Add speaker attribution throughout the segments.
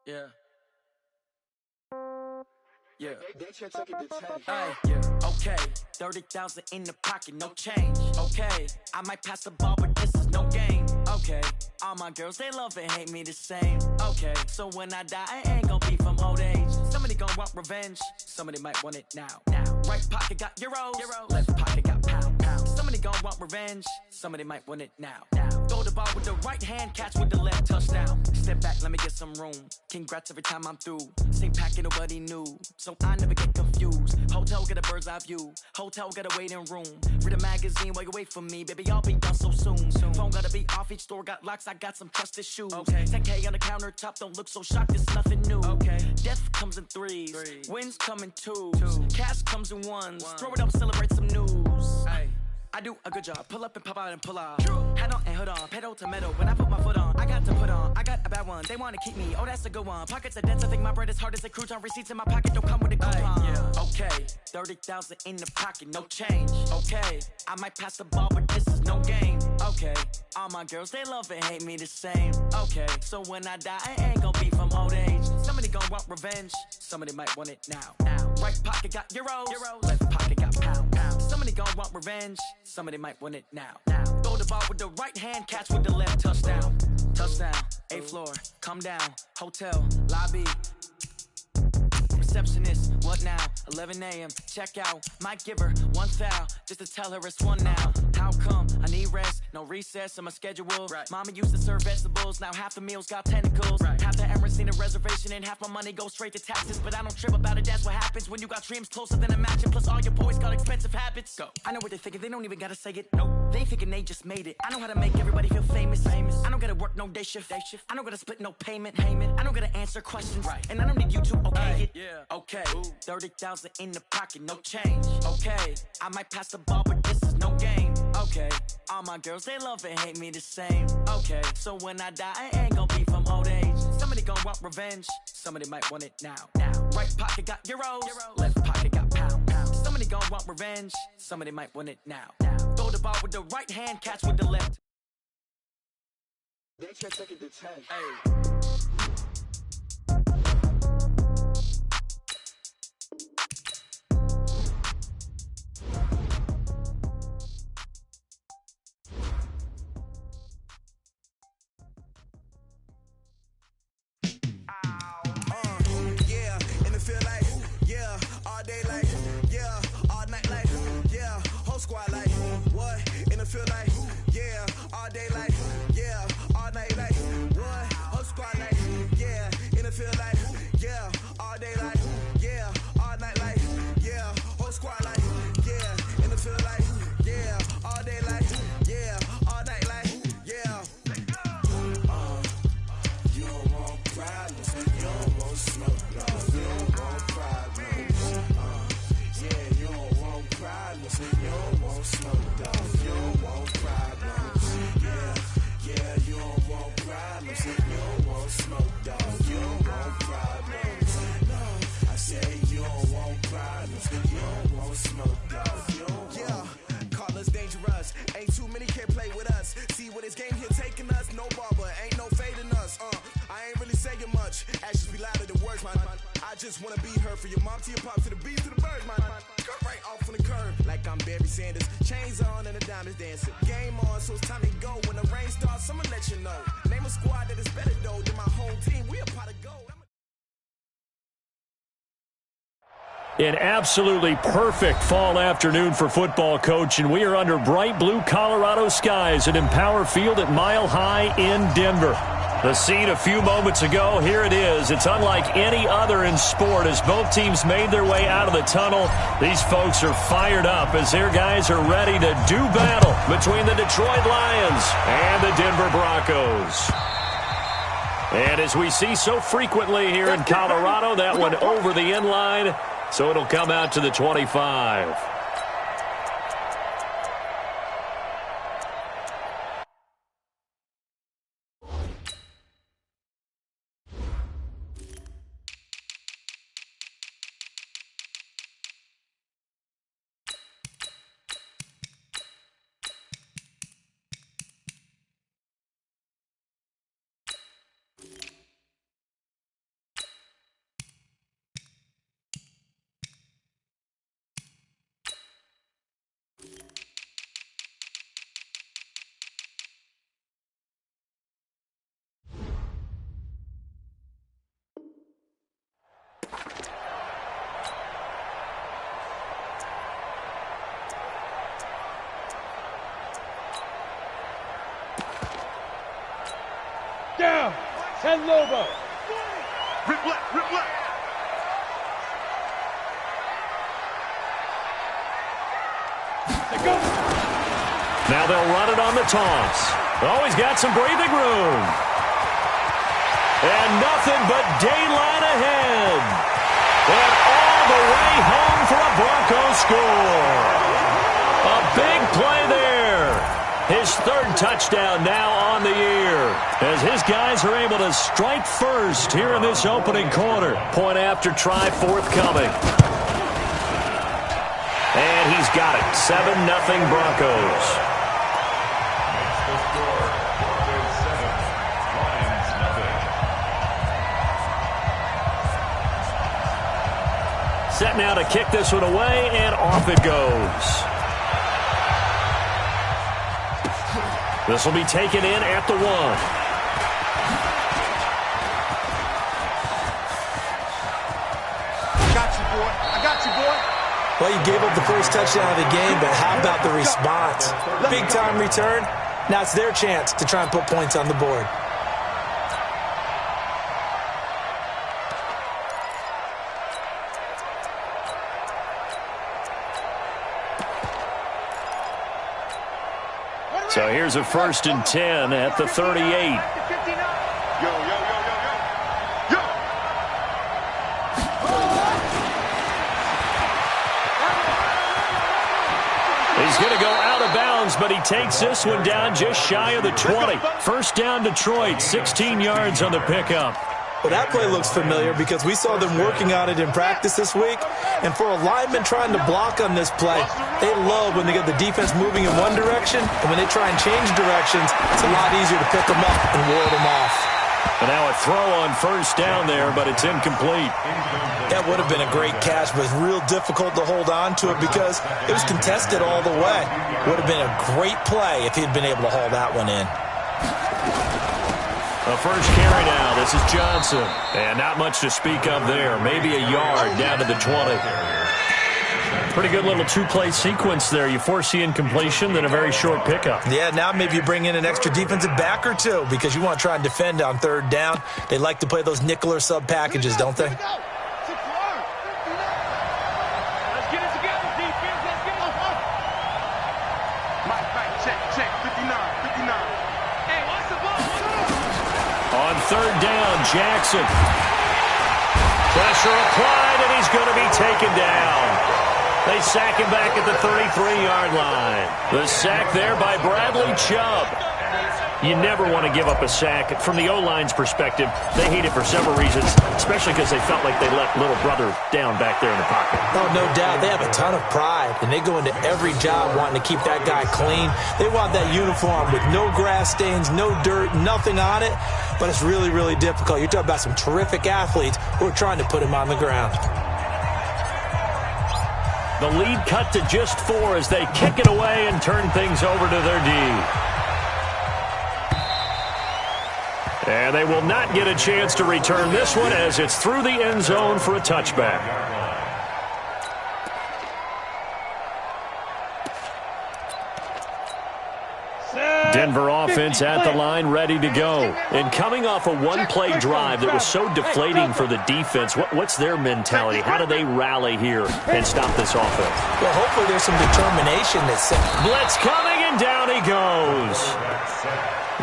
Speaker 1: Yeah. Yeah.
Speaker 2: Ay,
Speaker 1: Yeah. Okay. 30,000 in the pocket, no change. Okay. I might pass the ball, but this is no game. Okay. All my girls, they love and hate me the same. Okay. So when I die, I ain't gon' be from old age. Somebody gon' want revenge. Somebody might want it now. Right pocket got euros. Left pocket got pound. Somebody gon' want revenge. Somebody might want it now. Throw the ball with the right hand, catch with the left, touchdown. Step back, let me get some room. Congrats every time I'm through. Same packet, nobody knew, so I never get confused. Hotel get a bird's eye view. Hotel got a waiting room. Read a magazine while you wait for me, baby. I'll be done so soon. Phone gotta be off. Each store got locks. I got some trusted shoes. 10K on the countertop. Don't look so shocked. It's nothing new. Death comes in threes. Wins come in twos. Cash comes in ones. Throw it up, celebrate some news. I do a good job. Pull up and pop out and pull out. Head on and hood on. Pedal to metal. When I put my foot on, I got to put on. I got a bad one. They want to keep me. Oh, that's a good one. Pockets are dense. I think my bread is hard as a crouton. Receipts in my pocket don't come with a coupon. Okay. 30,000 in the pocket. No change. Okay. I might pass the ball, but this is no game. Okay. All my girls, they love and hate me the same. Okay. So when I die, I ain't gon' be from old age. Somebody gon' want revenge. Somebody might want it now. Right pocket got euros. Left pocket got pound. Somebody gon' want revenge. Somebody might want it now. Throw the ball with the right hand, catch with the left, touchdown. Touchdown, 8th floor, come down, hotel, lobby. Receptionist, what now? 11 a.m. check out. Might give her one foul just to tell her it's one now. How come? I need rest, no recess in my schedule. Mama used to serve vegetables, now half the meals got tentacles. Half the Emirates need a reservation and half my money goes straight to taxes. But I don't trip about it, that's what happens when you got dreams closer than a match. And plus all your boys got expensive habits. Go. I know what they're thinking, they don't even gotta say it. Nope. They thinking they just made it. I know how to make everybody feel famous. I don't gotta work no day shift. I don't gotta split no payment. I don't gotta answer questions. And I don't need you to okay it. Okay, 30,000 in the pocket, no change. Okay, I might pass the ball, but this is no game. Okay, all my girls, they love and hate me the same. Okay, so when I die, I ain't gon' be from old age. Somebody gon' want revenge. Somebody might want it now. Right pocket got euros. Left pocket got pound. Somebody gon' want revenge. Somebody might want it now. Throw the ball with the right hand, catch with the left.
Speaker 2: they can't take it to 10.
Speaker 3: Yeah, and it feel like, yeah, all day like, yeah, all night like, yeah, whole squad like, what? And it feel like, yeah, all day like, yeah, all night like, what? Whole squad like, yeah, and it feel like, yeah, all day like, yeah, all night like, yeah, whole squad like, yeah, and it feel like, yeah, all day like, yeah, all night like, yeah. You don't want problems, you don't want smoke, dog. You don't want problems. Yeah, you don't want problems, you don't want smoke, dog. You don't want problems. Yeah, you don't want problems, you don't want smoke, dog. You don't want problems. No, I say you don't want problems, you don't want smoke, dog. You don't want. Call us dangerous. Ain't too many can play with us. See what this game here taking us. No barber, ain't no fading us. I ain't really saying much. Actions be louder than words, man. I just wanna be heard from your mom to your pop to the bees to the birds, man. Cut right off on the curb like I'm Barry Sanders. Chains on and the diamonds dancing. Game on, so it's time to go. When the rain starts, I'ma let you know. Name a squad that is better though than my home team. We a pot of gold.
Speaker 4: An absolutely perfect fall afternoon for football, Coach, and we are under bright blue Colorado skies at Empower Field at Mile High in Denver. The scene a few moments ago, here it is. It's unlike any other in sport as both teams made their way out of the tunnel. These folks are fired up as their guys are ready to do battle between the Detroit Lions and the Denver Broncos. And as we see so frequently here in Colorado, that one over the end line. So it'll come out to the 25.
Speaker 5: Down. 10 Lobo.
Speaker 3: Rip left, rip left.
Speaker 5: They go.
Speaker 4: Now they'll run it on the toss. Oh, he's got some breathing room. And nothing but daylight ahead. And all the way home for a Broncos score. A big play there. His third touchdown now on the year, as his guys are able to strike first here in this opening quarter. Point after try forthcoming. And he's got it. 7-0 Broncos. Set now to kick this one away, and off it goes. This will be taken in at the 1.
Speaker 3: I got you, boy. I got you, boy.
Speaker 6: Well, you gave up the first touchdown of the game, but how about the response? Big-time return. Now it's their chance to try and put points on the board.
Speaker 4: So here's a 1st and 10 at the 38.
Speaker 3: Yo, yo, yo, yo, yo. Yo!
Speaker 4: He's going to go out of bounds, but he takes this one down just shy of the 20. First down Detroit, 16 yards on the pickup.
Speaker 6: Well, that play looks familiar because we saw them working on it in practice this week. And for a lineman trying to block on this play, they love when they get the defense moving in one direction. And when they try and change directions, it's a lot easier to pick them up and ward them off.
Speaker 4: And now a throw on first down there, but it's incomplete.
Speaker 6: That would have been a great catch, but it's real difficult to hold on to it because it was contested all the way. Would have been a great play if he'd been able to haul that one in.
Speaker 4: A first carry now. This is Johnson. And not much to speak of there. Maybe a yard down to the 20. Pretty good little two-play sequence there. You force the incompletion, then a very short pickup.
Speaker 6: Yeah, now maybe you bring in an extra defensive back or two because you want to try and defend on third down. They like to play those nickel or sub packages, don't they?
Speaker 5: Let's get it together, defense. Let's get it.
Speaker 3: Mike, check. 59.
Speaker 5: Hey, watch the ball.
Speaker 4: On third down, Jackson. Pressure applied, and he's going to be taken down. They sack him back at the 33-yard line. The sack there by Bradley Chubb. You never want to give up a sack. From the O-line's perspective, they hate it for several reasons, especially because they felt like they let little brother down back there in the pocket.
Speaker 6: Oh, no doubt. They have a ton of pride, and they go into every job wanting to keep that guy clean. They want that uniform with no grass stains, no dirt, nothing on it, but it's really, really difficult. You're talking about some terrific athletes who are trying to put him on the ground.
Speaker 4: The lead cut to just 4 as they kick it away and turn things over to their D. And they will not get a chance to return this one as it's through the end zone for a touchback. Denver offense at the line, ready to go. And coming off a one-play drive that was so deflating for the defense, what's their mentality? How do they rally here and stop this offense?
Speaker 6: Well, hopefully there's some determination that's
Speaker 4: Blitz coming, and down he goes.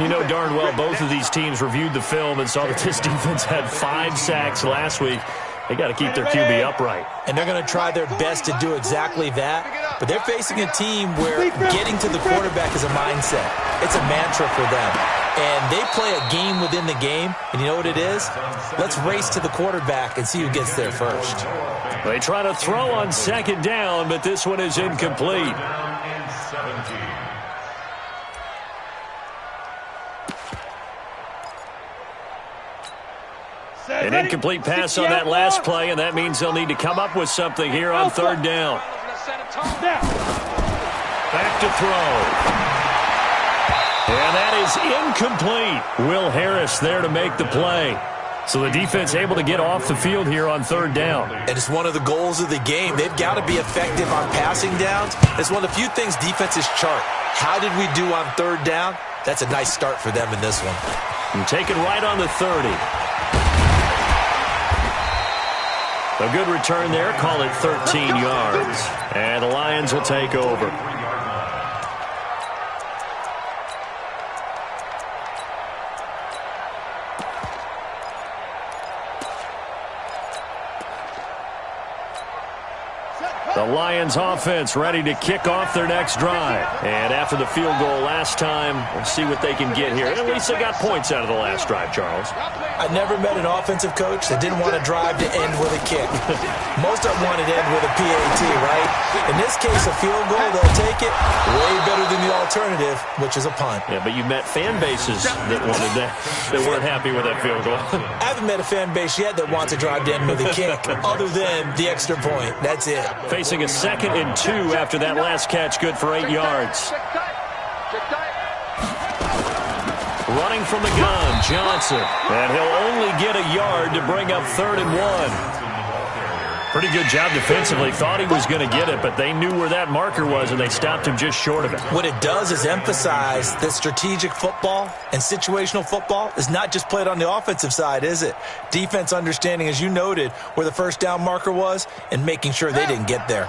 Speaker 4: You know darn well both of these teams reviewed the film and saw that this defense had 5 sacks last week. They got to keep their QB upright.
Speaker 6: And they're going to try their best to do exactly that. But they're facing a team where getting to the quarterback is a mindset. It's a mantra for them. And they play a game within the game. And you know what it is? Let's race to the quarterback and see who gets there first.
Speaker 4: They try to throw on second down, but this one is incomplete. An incomplete pass on that last play, and that means they'll need to come up with something here on third down. Back to throw. And that is incomplete. Will Harris there to make the play. So the defense able to get off the field here on third down.
Speaker 6: And it's one of the goals of the game. They've got to be effective on passing downs. It's one of the few things defenses chart. How did we do on third down? That's a nice start for them in this one.
Speaker 4: And taken right on the 30. A good return there. Call it 13 yards. And the Lions will take over. The Lions offense ready to kick off their next drive. And after the field goal last time, we'll see what they can get here. At least they got points out of the last drive, Charles.
Speaker 6: I never met an offensive coach that didn't want to drive to end with a kick. Most of them wanted to end with a PAT, right? In this case, a field goal, they'll take it way better than the alternative, which is a punt.
Speaker 4: Yeah, but you met fan bases that wanted that, that weren't happy with that field goal.
Speaker 6: I haven't met a fan base yet that wants to drive to end with a kick, other than the extra point. That's it.
Speaker 4: Facing a 2nd and 2 after that last catch, good for 8 yards. Running from the gun, Johnson. And he'll only get a yard to bring up 3rd and 1. Pretty good job defensively. Thought he was going to get it, but they knew where that marker was, and they stopped him just short of it.
Speaker 6: What it does is emphasize that strategic football and situational football is not just played on the offensive side, is it? Defense understanding, as you noted, where the first down marker was and making sure they didn't get there.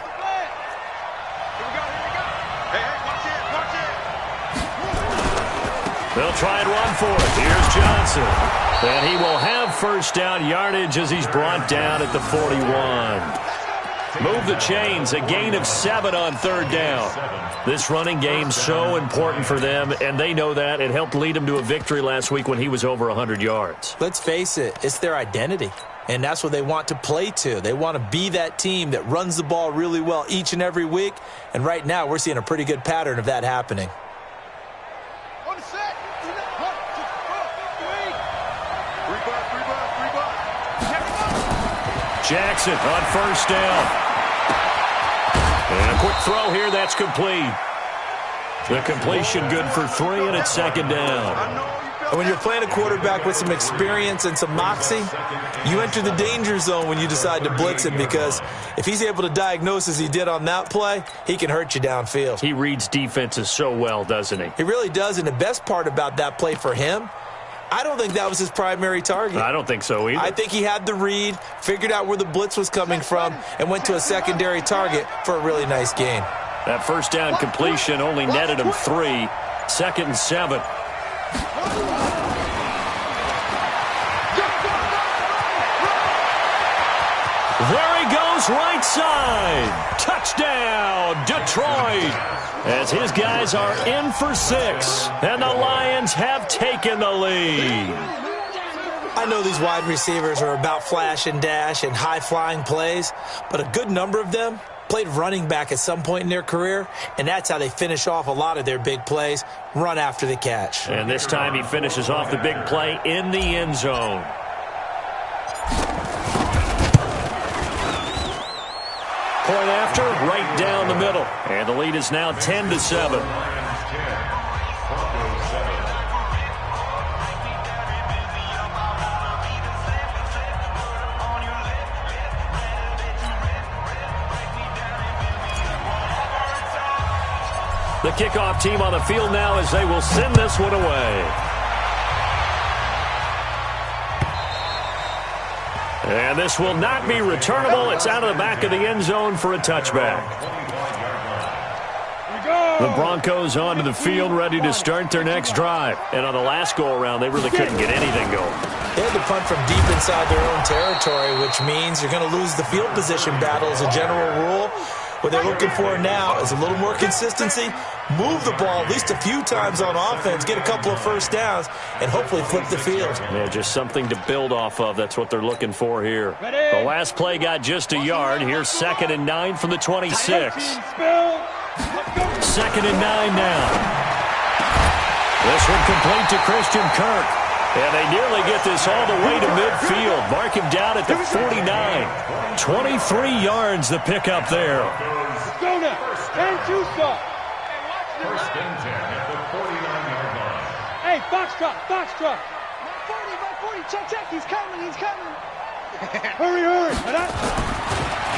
Speaker 4: They'll try and run for it. Here's Johnson. And he will have first down yardage as he's brought down at the 41. Move the chains, a gain of 7 on 3rd down. This running game so important for them, and they know that. It helped lead them to a victory last week when he was over 100 yards.
Speaker 6: Let's face it, it's their identity. And that's what they want to play to. They want to be that team that runs the ball really well each and every week. And right now, we're seeing a pretty good pattern of that happening.
Speaker 4: Jackson on first down. And a quick throw here, that's complete. The completion good for 3, and it's 2nd down.
Speaker 6: And when you're playing a quarterback with some experience and some moxie, you enter the danger zone when you decide to blitz him, because if he's able to diagnose as he did on that play, he can hurt you downfield.
Speaker 4: He reads defenses so well, doesn't he?
Speaker 6: He really does, and the best part about that play for him, I don't think that was his primary target.
Speaker 4: I don't think so either.
Speaker 6: I think he had the read, figured out where the blitz was coming from, and went to a secondary target for a really nice gain.
Speaker 4: That first down completion only netted him 3. 2nd and 7. There he goes, right side. Touchdown, Detroit. As his guys are in for 6, and the Lions have taken the lead.
Speaker 6: I know these wide receivers are about flash and dash and high-flying plays, but a good number of them played running back at some point in their career, and that's how they finish off a lot of their big plays, run after the catch.
Speaker 4: And this time he finishes off the big play in the end zone. Point after, right down the middle. And the lead is now 10-7. The kickoff team on the field now as they will send this one away. And this will not be returnable. It's out of the back of the end zone for a touchback. The Broncos onto the field, ready to start their next drive. And on the last go-around, they really couldn't get anything going.
Speaker 6: They had to punt from deep inside their own territory, which means you're going to lose the field position battle as a general rule. What they're looking for now is a little more consistency, move the ball at least a few times on offense, get a couple of first downs, and hopefully flip the field.
Speaker 4: Yeah, just something to build off of. That's what they're looking for here. The last play got just a yard. Here's 2nd and 9 from the 26. 2nd and 9 now. This one complete to Christian Kirk. And they nearly get this all the way to midfield. Mark him down at the 49. 23 yards the pickup there.
Speaker 5: Go now. 10-2 stop.
Speaker 7: First and 10 at the 49-yard line.
Speaker 5: Hey, Foxtrot, Foxtrot. hurry, check, he's coming. Hurry.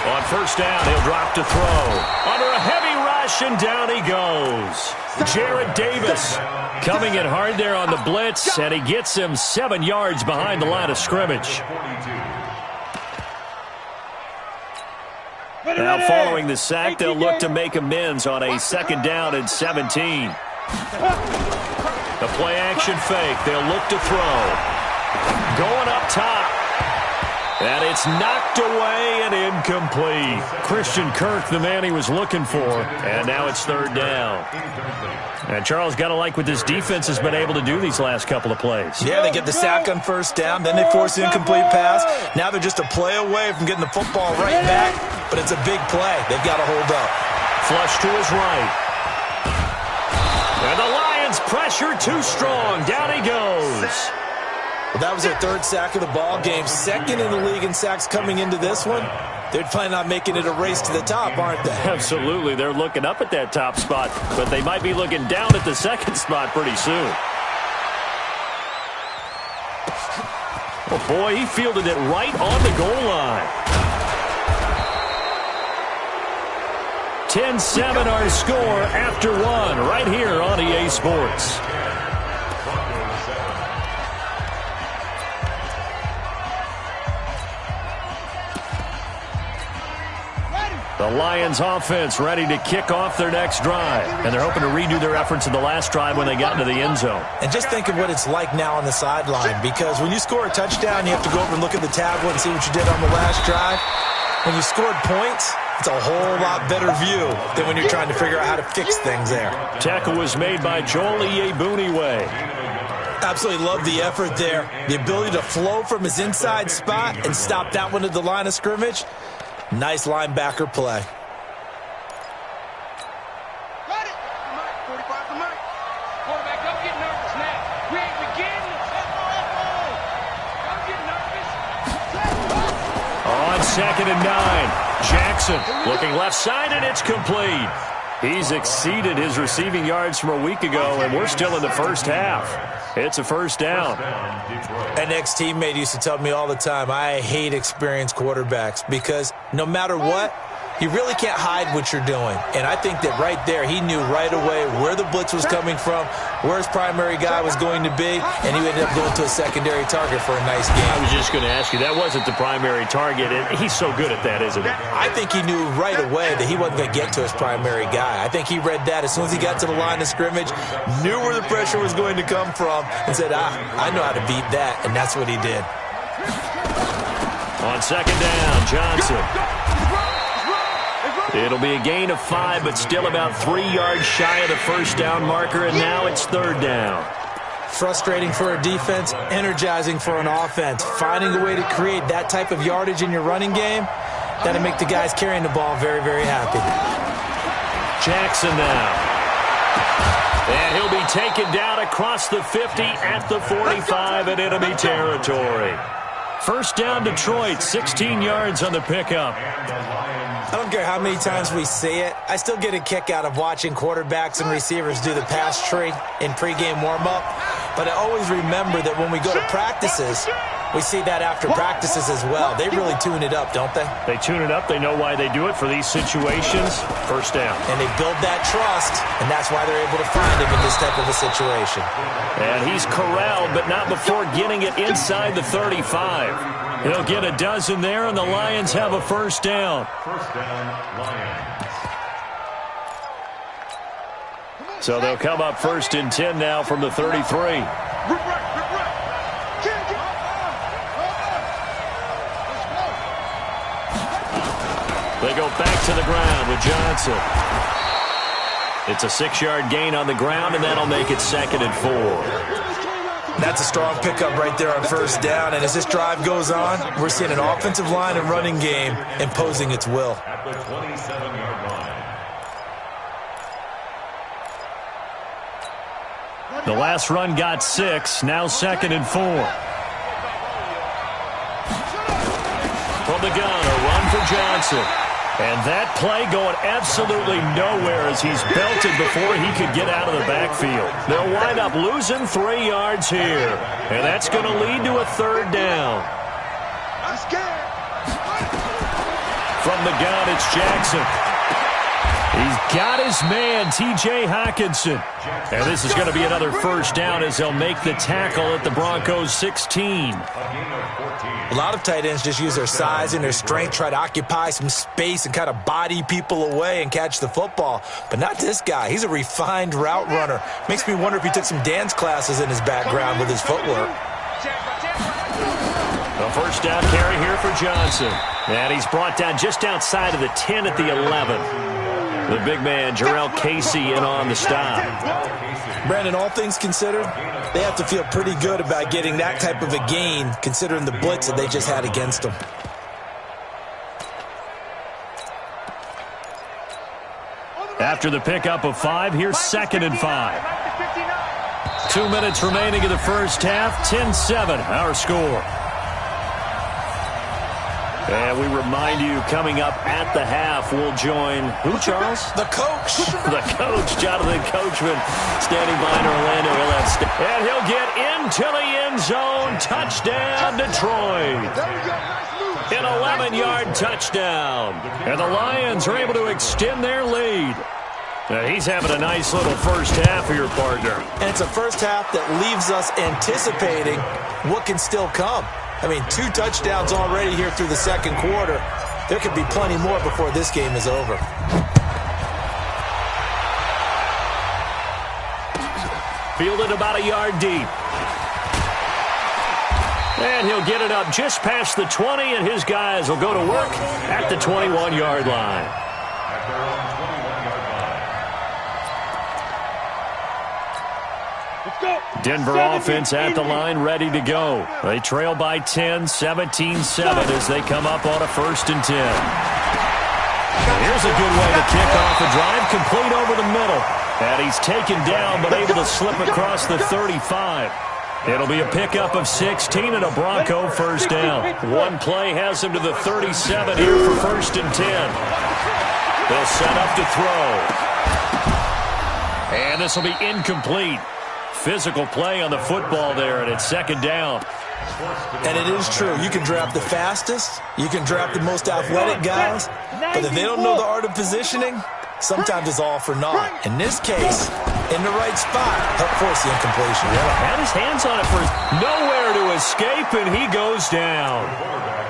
Speaker 4: On first down, he'll drop to throw. Under a heavy rush, and down he goes. Jared Davis coming in hard there on the blitz, and he gets him 7 yards behind the line of scrimmage. Now following the sack, they'll look to make amends on a 2nd down and 17. The play action fake. They'll look to throw. Going up top. And it's knocked away and incomplete. Christian Kirk, the man he was looking for. And now it's 3rd down. And Charles, got to like what this defense has been able to do these last couple of plays.
Speaker 6: Yeah, they get the sack on first down. Then they force the incomplete pass. Now they're just a play away from getting the football right back. But it's a big play. They've got to hold up.
Speaker 4: Flush to his right. And the Lions pressure too strong. Down he goes.
Speaker 6: Well, that was their 3rd sack of the ball game. 2nd in the league in sacks coming into this one. They're planning on making it a race to the top, aren't they?
Speaker 4: Absolutely. They're looking up at that top spot, but they might be looking down at the 2nd spot pretty soon. Oh, boy, he fielded it right on the goal line. 10-7 our score after 1 right here on EA Sports. The Lions offense ready to kick off their next drive. And they're hoping to redo their efforts in the last drive when they got into the end zone.
Speaker 6: And just think of what it's like now on the sideline, because when you score a touchdown, you have to go over and look at the tablet and see what you did on the last drive. When you scored points, it's a whole lot better view than when you're trying to figure out how to fix things there.
Speaker 4: Tackle was made by Joel Iyebuniwe.
Speaker 6: Absolutely love the effort there. The ability to flow from his inside spot and stop that one at the line of scrimmage. Nice linebacker play.
Speaker 5: Got it. 45 to Mike. Quarterback, don't get nervous now. We ain't beginning. Don't get nervous.
Speaker 4: On 2nd and 9, Jackson looking left side, and it's complete. He's exceeded his receiving yards from a week ago, and we're still in the first half. It's a 1st down.
Speaker 6: An ex-teammate used to tell me all the time, I hate experienced quarterbacks because no matter what, you really can't hide what you're doing. And I think that right there, he knew right away where the blitz was coming from, where his primary guy was going to be, and he ended up going to a secondary target for a nice game.
Speaker 4: I was just going to ask you, that wasn't the primary target, and he's so good at that, isn't he?
Speaker 6: I think he knew right away that he wasn't going to get to his primary guy. I think he read that as soon as he got to the line of scrimmage, knew where the pressure was going to come from, and said, I know how to beat that, and that's what he did.
Speaker 4: On 2nd down, Johnson. It'll be a gain of 5, but still about 3 yards shy of the 1st down marker, and now it's 3rd down.
Speaker 6: Frustrating for a defense, energizing for an offense. Finding a way to create that type of yardage in your running game, that'll make the guys carrying the ball very, very happy.
Speaker 4: Jackson now. And he'll be taken down across the 50 at the 45 in enemy territory. 1st down Detroit, 16 yards on the pickup.
Speaker 6: I don't care how many times we see it. I still get a kick out of watching quarterbacks and receivers do the pass tree in pregame warm-up. But I always remember that when we go to practices, we see that after practices as well. They really tune it up, don't they?
Speaker 4: They tune it up. They know why they do it for these situations. 1st down.
Speaker 6: And they build that trust, and that's why they're able to find him in this type of a situation.
Speaker 4: And he's corralled, but not before getting it inside the 35. He'll get a dozen there, and the Lions have a 1st down.
Speaker 5: 1st down, Lions.
Speaker 4: So they'll come up 1st and 10 now from the 33. They go back to the ground with Johnson. It's a 6-yard gain on the ground, and that'll make it 2nd and 4.
Speaker 6: That's a strong pickup right there on 1st down. And as this drive goes on, we're seeing an offensive line and running game imposing its will.
Speaker 5: At the 27-yard line.
Speaker 4: The last run got 6. Now 2nd and 4. From the gun, a run for Johnson. And that play going absolutely nowhere as he's belted before he could get out of the backfield. They'll wind up losing 3 yards here. And that's going to lead to a 3rd down.
Speaker 5: I'm scared.
Speaker 4: From the gun, it's Jackson. He's got his man, T.J. Hockenson. And this is going to be another 1st down as they'll make the tackle at the Broncos' 16.
Speaker 6: A lot of tight ends just use their size and their strength, try to occupy some space and kind of body people away and catch the football. But not this guy. He's a refined route runner. Makes me wonder if he took some dance classes in his background with his footwork.
Speaker 4: The 1st down carry here for Johnson. And he's brought down just outside of the 10 at the 11. The big man, Jarrell Casey, in on the stop.
Speaker 6: Brandon, all things considered, they have to feel pretty good about getting that type of a gain, considering the blitz that they just had against them.
Speaker 4: After the pickup of 5, here's 2nd and 5. 2 minutes remaining in the 1st half, 10-7, our score. And we remind you, coming up at the half, we'll join, who, Charles?
Speaker 6: The coach.
Speaker 4: The coach, Jonathan Coachman, standing by in Orlando. And he'll get into the end zone. Touchdown, Detroit. An 11-yard touchdown. And the Lions are able to extend their lead. He's having a nice little 1st half here, partner.
Speaker 6: And it's a 1st half that leaves us anticipating what can still come. I mean, 2 touchdowns already here through the 2nd quarter. There could be plenty more before this game is over.
Speaker 4: Fielded about a yard deep. And he'll get it up just past the 20, and his guys will go to work at the 21-yard line. Denver offense at the line, ready to go. They trail by 10, 17-7 as they come up on a 1st and 10. Here's a good way to kick off a drive, complete over the middle. And he's taken down, but able to slip across the 35. It'll be a pickup of 16 and a Bronco 1st down. One play has him to the 37 here for 1st and 10. They'll set up to throw. And this will be incomplete. Physical play on the football there, and it's 2nd down.
Speaker 6: And it is true. You can draft the fastest. You can draft the most athletic guys. But if they don't know the art of positioning, sometimes it's all for naught. In this case, in the right spot, help force the incompletion.
Speaker 4: Yeah, had his hands on it first. Nowhere to escape, and he goes down.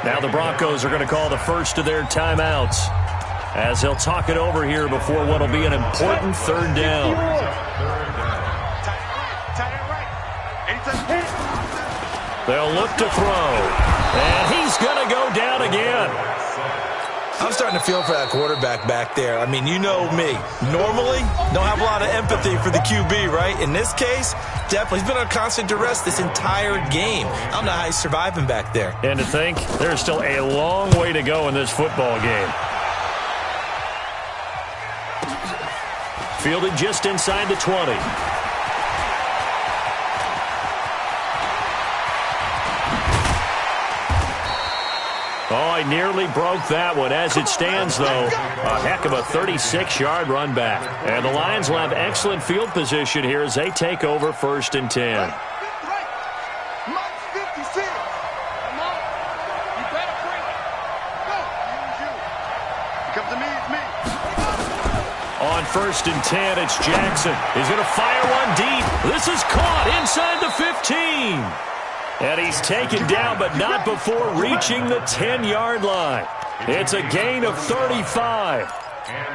Speaker 4: Now the Broncos are going to call the first of their timeouts as they'll talk it over here before what will be an important 3rd down. They'll look to throw. And he's going to go down again.
Speaker 6: I'm starting to feel for that quarterback back there. I mean, you know me. Normally, don't have a lot of empathy for the QB, right? In this case, definitely. He's been on constant duress this entire game. I don't know how he's surviving back there.
Speaker 4: And to think, there's still a long way to go in this football game. Fielded just inside the 20. Oh, I nearly broke that one. As it stands, though, a heck of a 36-yard run back. And the Lions will have excellent field position here as they take over 1st and 10. On 1st and 10, it's Jackson. He's going to fire one deep. This is caught inside the 15. And he's taken down, but not before reaching the 10-yard line. It's a gain of 35.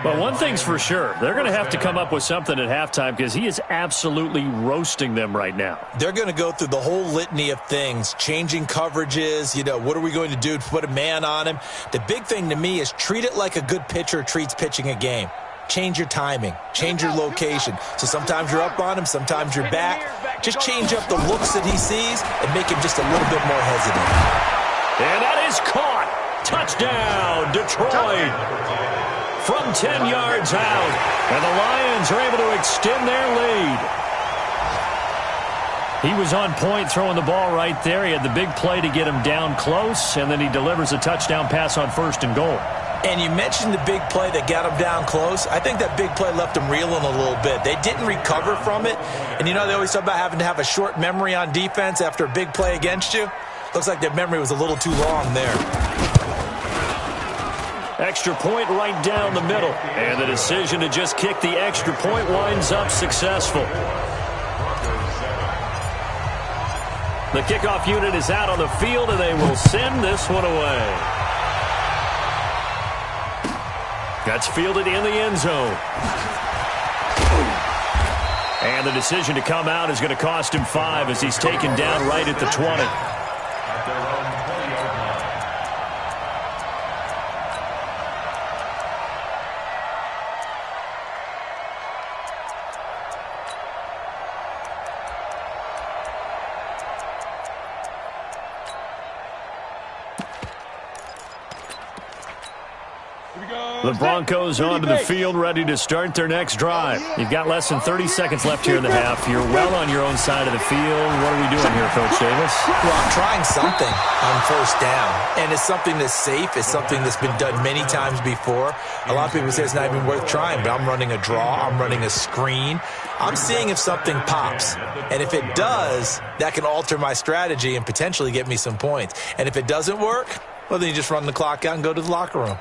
Speaker 4: But one thing's for sure, they're going to have to come up with something at halftime because he is absolutely roasting them right now.
Speaker 6: They're going to go through the whole litany of things, changing coverages, what are we going to do to put a man on him? The big thing to me is treat it like a good pitcher treats pitching a game. Change your timing. Change your location. So sometimes you're up on him, sometimes you're back. Just change up the looks that he sees and make him just a little bit more hesitant.
Speaker 4: And that is caught. Touchdown, Detroit. From 10 yards out. And the Lions are able to extend their lead. He was on point throwing the ball right there. He had the big play to get him down close, and then he delivers a touchdown pass on 1st and goal.
Speaker 6: And you mentioned the big play that got them down close. I think that big play left them reeling a little bit. They didn't recover from it. And, you know, they always talk about having to have a short memory on defense after a big play against you. Looks like their memory was a little too long there.
Speaker 4: Extra point right down the middle. And the decision to just kick the extra point winds up successful. The kickoff unit is out on the field, and they will send this one away. That's fielded in the end zone. And the decision to come out is going to cost him 5 as he's taken down right at the 20. The Broncos onto the field, ready to start their next drive. You've got less than 30 seconds left here in the half. You're well on your own side of the field. What are we doing here, Coach Davis?
Speaker 6: Well, I'm trying something on first down, and it's something that's safe. It's something that's been done many times before. A lot of people say it's not even worth trying, but I'm running a draw. I'm running a screen. I'm seeing if something pops, and if it does, that can alter my strategy and potentially get me some points. And if it doesn't work, well, then you just run the clock out and go to the locker room.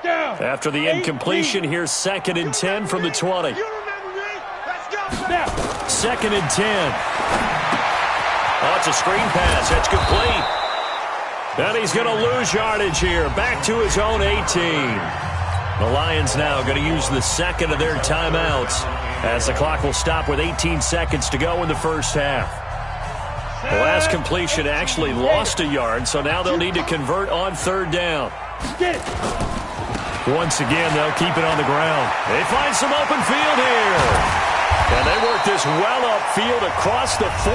Speaker 4: After the incompletion, here's 2nd and 10 from the 20. 2nd and 10. Oh, it's a screen pass. That's complete. And he's going to lose yardage here. Back to his own 18. The Lions now going to use the second of their timeouts as the clock will stop with 18 seconds to go in the first half. The last completion actually lost a yard, so now they'll need to convert on 3rd down.
Speaker 5: Get it.
Speaker 4: Once again, they'll keep it on the ground. They find some open field here. And they work this well upfield across the 45.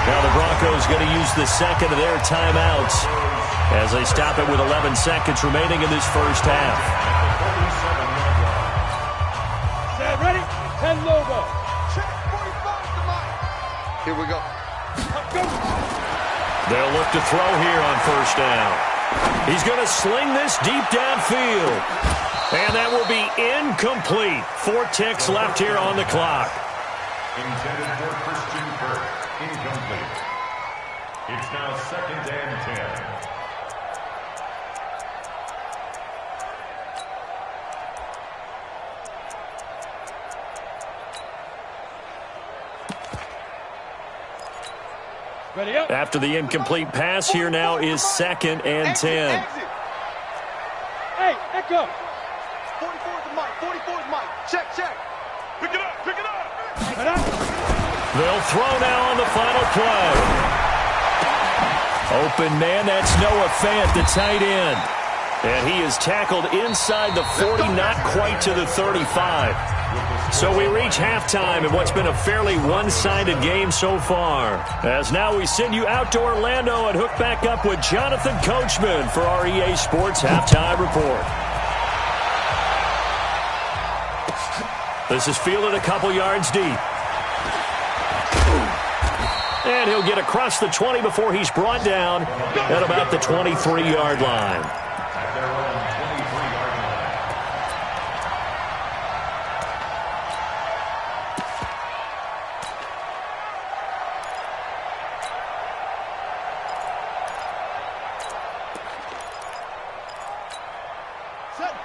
Speaker 4: Now the Broncos going to use the second of their timeouts as they stop it with 11 seconds remaining in this first half.
Speaker 5: Set, ready? And logo. Check 45 to Mike. Here we go. Go.
Speaker 4: They'll look to throw here on first down. He's going to sling this deep downfield. And that will be incomplete. 4 ticks left here on the clock.
Speaker 7: Intended for Christian Kirk. Incomplete. It's now 2nd and 10.
Speaker 5: Ready up.
Speaker 4: After the incomplete pass, here now is 2nd and 10.
Speaker 5: Hey, echo. 44 to Mike. 44 to Mike. Check, check. Pick it up. Pick it up.
Speaker 4: They'll throw now on the final play. Open man, that's Noah Fant, the tight end. And he is tackled inside the 40, not quite to the 35. So we reach halftime in what's been a fairly one-sided game so far. As now we send you out to Orlando and hook back up with Jonathan Coachman for our EA Sports Halftime Report. This is fielded a couple yards deep. And he'll get across the 20 before he's brought down at about the 23-yard line.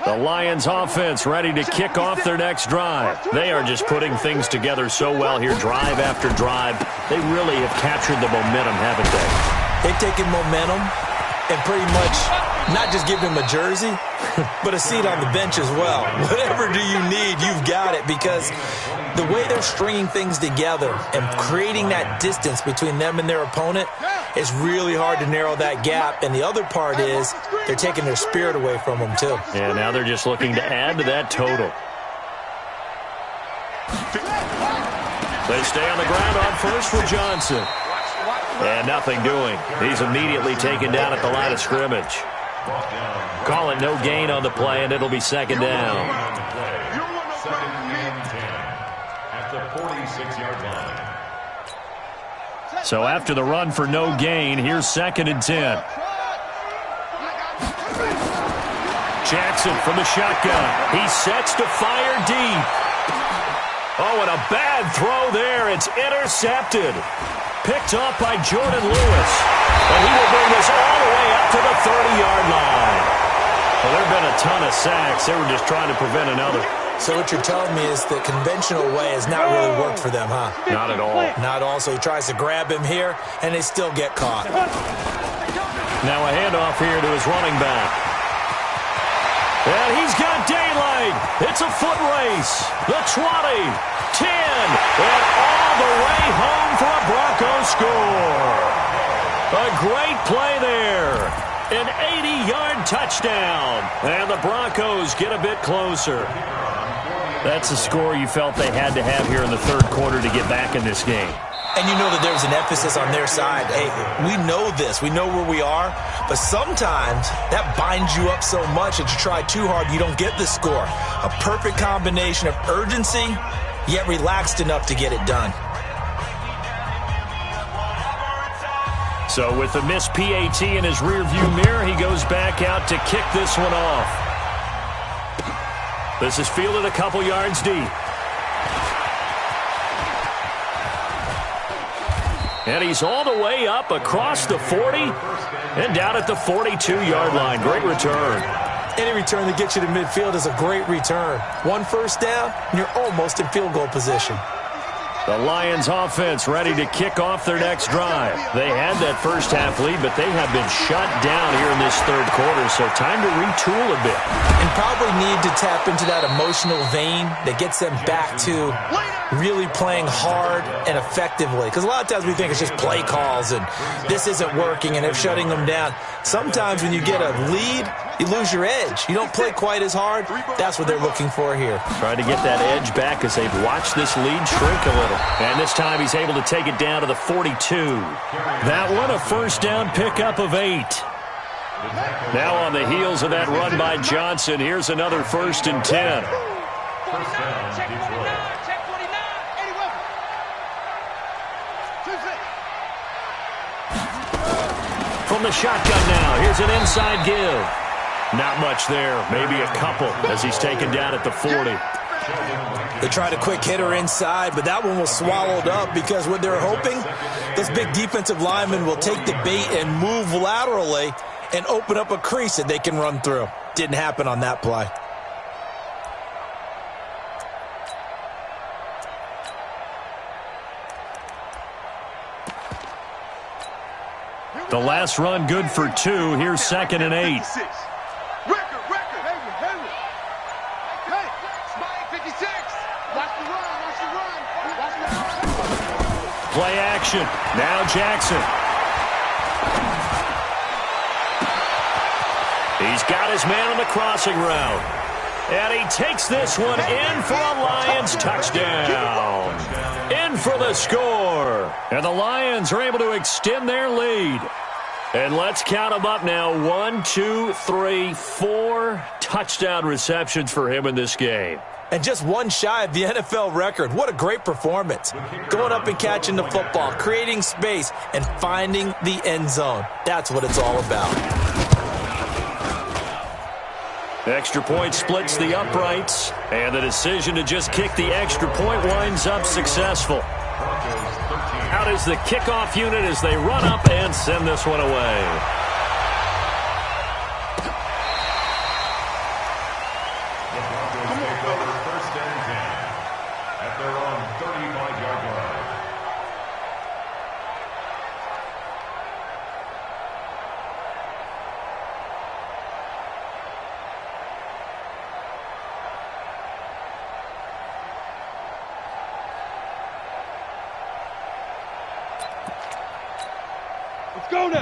Speaker 4: The Lions offense ready to kick off their next drive. They are just putting things together so well here, drive after drive. They really have captured the momentum, haven't they?
Speaker 6: They've taken momentum and pretty much not just give him a jersey, but a seat on the bench as well. Whatever do you need, you've got it, because the way they're stringing things together and creating that distance between them and their opponent, it's really hard to narrow that gap. And the other part is they're taking their spirit away from them, too.
Speaker 4: Yeah, now they're just looking to add to that total. They stay on the ground on first for Johnson. And nothing doing. He's immediately taken down at the line of scrimmage. Call it no gain on the play, and it'll be 2nd down.
Speaker 7: 2nd and 10 at the 46-yard line.
Speaker 4: So after the run for no gain, here's 2nd and 10. Jackson from the shotgun. He sets to fire deep. Oh, and a bad throw there. It's intercepted. Picked off by Jordan Lewis. And he will bring this all the way up to the 30-yard line. Well, there have been a ton of sacks. They were just trying to prevent another.
Speaker 6: So what you're telling me is the conventional way has not really worked for them, huh?
Speaker 4: Not at all.
Speaker 6: Not at all. So he tries to grab him here, and they still get caught.
Speaker 4: Now a handoff here to his running back. And he's got daylight. It's a foot race. The 20, 10, and all the way home for a Broncos score. A great play there. An 80-yard touchdown. And the Broncos get a bit closer. That's a score you felt they had to have here in the third quarter to get back in this game.
Speaker 6: And you know that there's an emphasis on their side. Hey, we know this. We know where we are. But sometimes that binds you up so much that you try too hard, you don't get the score. A perfect combination of urgency, yet relaxed enough to get it done.
Speaker 4: So with the missed PAT in his rearview mirror, he goes back out to kick this one off. This is fielded a couple yards deep. And he's all the way up across the 40 and down at the 42-yard line. Great return.
Speaker 6: Any return that gets you to midfield is a great return. One first down, and you're almost in field goal position.
Speaker 4: The Lions offense ready to kick off their next drive. They had that first half lead, but they have been shut down here in this third quarter, so time to retool a bit.
Speaker 6: And probably need to tap into that emotional vein that gets them back to really playing hard and effectively. Because a lot of times we think it's just play calls and this isn't working and they're shutting them down. Sometimes when you get a lead, you lose your edge. You don't play quite as hard. That's what they're looking for here.
Speaker 4: Trying to get that edge back as they've watched this lead shrink a little. And this time he's able to take it down to the 42. That one a first down pickup of 8. Now on the heels of that run by Johnson, here's another 1st and 10. From the shotgun now, here's an inside give. Not much there, maybe a couple as he's taken down at the 40.
Speaker 6: They tried a quick hitter inside, but that one was swallowed up because what they're hoping, this big defensive lineman will take the bait and move laterally and open up a crease that they can run through. Didn't happen on that play.
Speaker 4: The last run good for 2. Here's 2nd and 8. Play action. Now Jackson. He's got his man on the crossing route. And he takes this one in for a Lions touchdown. In for the score. And the Lions are able to extend their lead. And let's count them up now. 1, 2, 3, 4 touchdown receptions for him in this game.
Speaker 6: And just one shy of the NFL record. What a great performance. Going up and catching the football, creating space, and finding the end zone. That's what it's all about.
Speaker 4: Extra point splits the uprights, and the decision to just kick the extra point winds up successful. Out is the kickoff unit as they run up and send this one away.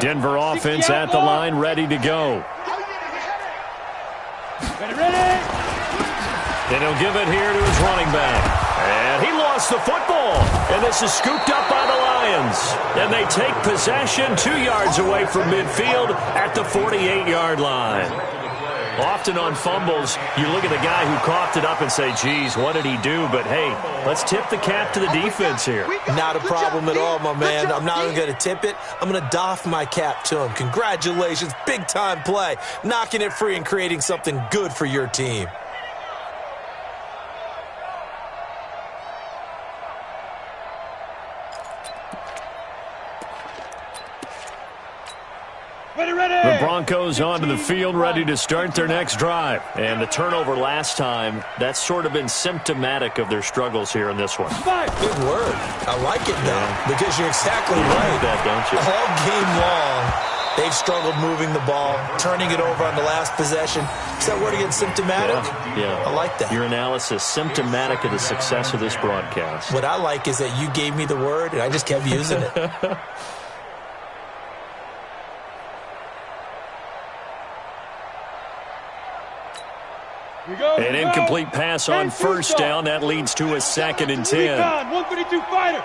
Speaker 4: Denver offense at the line, ready to go. And he'll give it here to his running back. And he lost the football. And this is scooped up by the Lions. And they take possession 2 yards away from midfield at the 48-yard line. Often on fumbles, you look at the guy who coughed it up and say, geez, what did he do? But, hey, let's tip the cap to the defense here.
Speaker 6: Not a problem at all, my man. I'm not even going to tip it. I'm going to doff my cap to him. Congratulations. Big-time play. Knocking it free and creating something good for your team.
Speaker 4: The Broncos onto the field, ready to start their next drive. And the turnover last time, that's sort of been symptomatic of their struggles here in this one.
Speaker 6: Good word. I like it, though, because you're exactly right.
Speaker 4: That, don't you?
Speaker 6: All game long, they've struggled moving the ball, turning it over on the last possession. Is that word again, symptomatic?
Speaker 4: Yeah.
Speaker 6: I like that.
Speaker 4: Your analysis, symptomatic of the success of this broadcast.
Speaker 6: What I like is that you gave me the word, and I just kept using it.
Speaker 4: An incomplete pass on first down. That leads to a 2nd and 10.
Speaker 5: 132 fighter.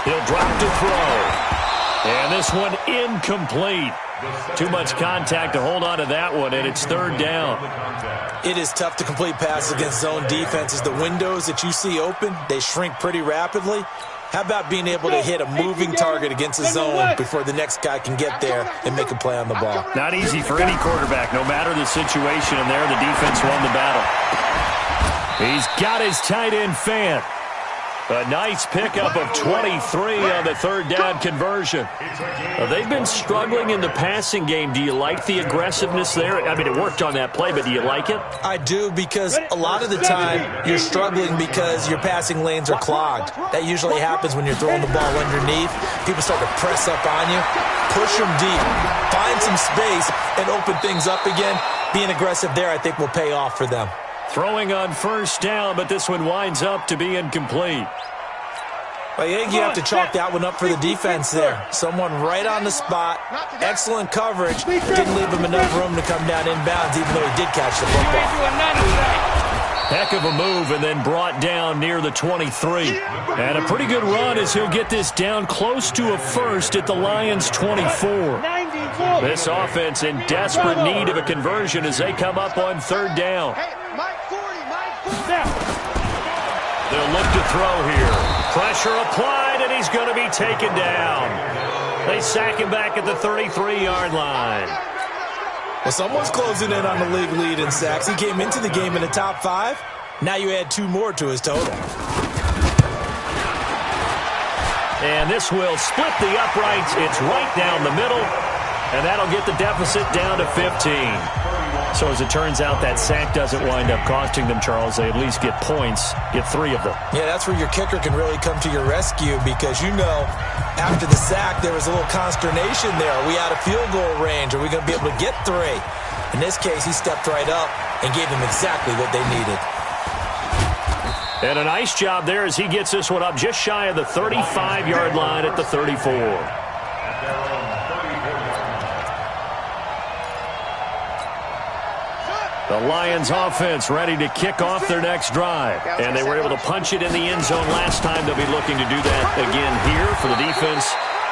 Speaker 4: He'll drop to throw. And this one incomplete. Too much contact to hold on to that one, and it's 3rd down.
Speaker 6: It is tough to complete passes against zone defenses. The windows that you see open, they shrink pretty rapidly. How about being able to hit a moving target against a zone before the next guy can get there and make a play on the ball?
Speaker 4: Not easy for any quarterback, no matter the situation, and there the defense won the battle. He's got his tight end fan. A nice pickup of 23 on the 3rd down conversion. They've been struggling in the passing game. Do you like the aggressiveness there? I mean, it worked on that play, but do you like it?
Speaker 6: I do, because a lot of the time you're struggling because your passing lanes are clogged. That usually happens when you're throwing the ball underneath. People start to press up on you. Push them deep. Find some space and open things up again. Being aggressive there, I think, will pay off for them.
Speaker 4: Throwing on first down, but this one winds up to be incomplete.
Speaker 6: I think you have to chalk that one up for the defense there. Someone right on the spot. Excellent coverage. Didn't leave him enough room to come down inbounds, even though he did catch the football.
Speaker 4: Heck of a move, and then brought down near the 23. And a pretty good run as he'll get this down close to a first at the Lions' 24. This offense in desperate need of a conversion as they come up on 3rd down. They'll look to throw here. Pressure applied, and he's going to be taken down. They sack him back at the 33-yard line.
Speaker 6: Well, someone's closing in on the league lead in sacks. He came into the game in the top 5. Now you add 2 more to his total.
Speaker 4: And this will split the uprights. It's right down the middle, and that'll get the deficit down to 15. So as it turns out, that sack doesn't wind up costing them, Charles. They at least get points, get 3 of them. Yeah,
Speaker 6: that's where your kicker can really come to your rescue, because you know after the sack there was a little consternation there. Are we out of field goal range? Are we going to be able to get 3? In this case, he stepped right up and gave them exactly what they needed.
Speaker 4: And a nice job there as he gets this one up just shy of the 35-yard line at the 34. The Lions offense ready to kick off their next drive. And they were able to punch it in the end zone last time. They'll be looking to do that again here for the defense.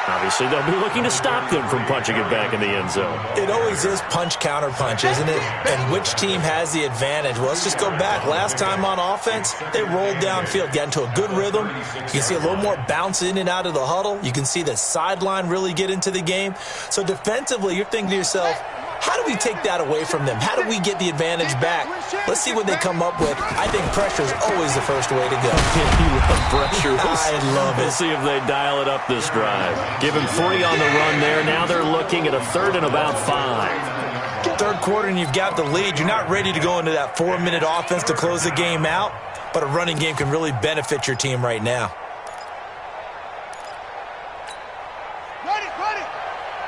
Speaker 4: Obviously, they'll be looking to stop them from punching it back in the end zone.
Speaker 6: It always is punch-counter-punch, isn't it? And which team has the advantage? Well, let's just go back. Last time on offense, they rolled downfield, got into a good rhythm. You can see a little more bounce in and out of the huddle. You can see the sideline really get into the game. So defensively, you're thinking to yourself, how do we take that away from them? How do we get the advantage back? Let's see what they come up with. I think pressure is always the first way to go.
Speaker 4: You love pressure.
Speaker 6: I love it.
Speaker 4: We'll see if they dial it up this drive. Give him 3 on the run there. Now they're looking at a 3rd and about 5.
Speaker 6: 3rd quarter and you've got the lead. You're not ready to go into that 4-minute offense to close the game out, but a running game can really benefit your team right now.
Speaker 5: Ready.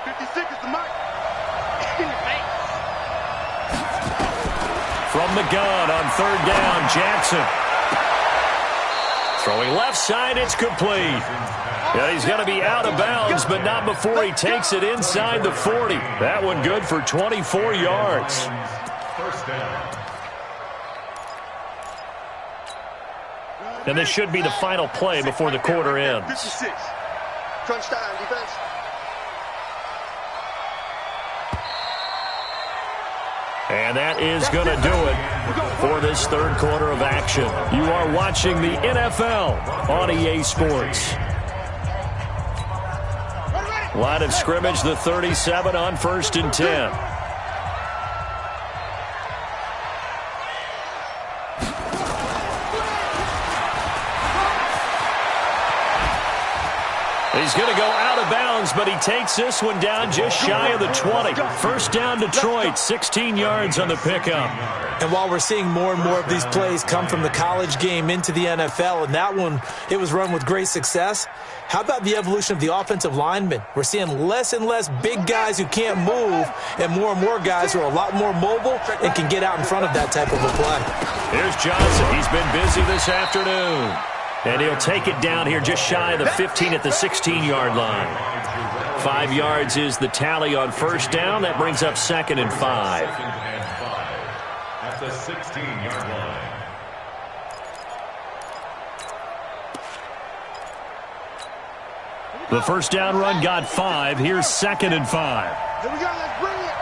Speaker 5: 56 is the mark.
Speaker 4: From the gun on 3rd down, Jackson. Throwing left side, it's complete. Yeah, he's going to be out of bounds, but not before he takes it inside the 40. That one good for 24 yards.
Speaker 7: First down.
Speaker 4: And this should be the final play before the quarter ends.
Speaker 5: 56. Crunch time, defense.
Speaker 4: And that is going to do it for this third quarter of action. You are watching the NFL on EA Sports. Line of scrimmage, the 37 on 1st and 10. He's going to go out of bounds, but he takes this one down just shy of the 20. First down, Detroit, 16 yards on the pickup.
Speaker 6: And while we're seeing more and more of these plays come from the college game into the NFL, and that one, it was run with great success, how about the evolution of the offensive linemen? We're seeing less and less big guys who can't move, and more guys who are a lot more mobile and can get out in front of that type of a play.
Speaker 4: Here's Johnson. He's been busy this afternoon. And he'll take it down here just shy of the 15 at the 16-yard line. 5 yards is the tally on first down. That brings up 2nd and 5.
Speaker 7: At the 16-yard line.
Speaker 4: The first down run got 5. Here's 2nd and 5.
Speaker 5: Here we go. Let's bring it.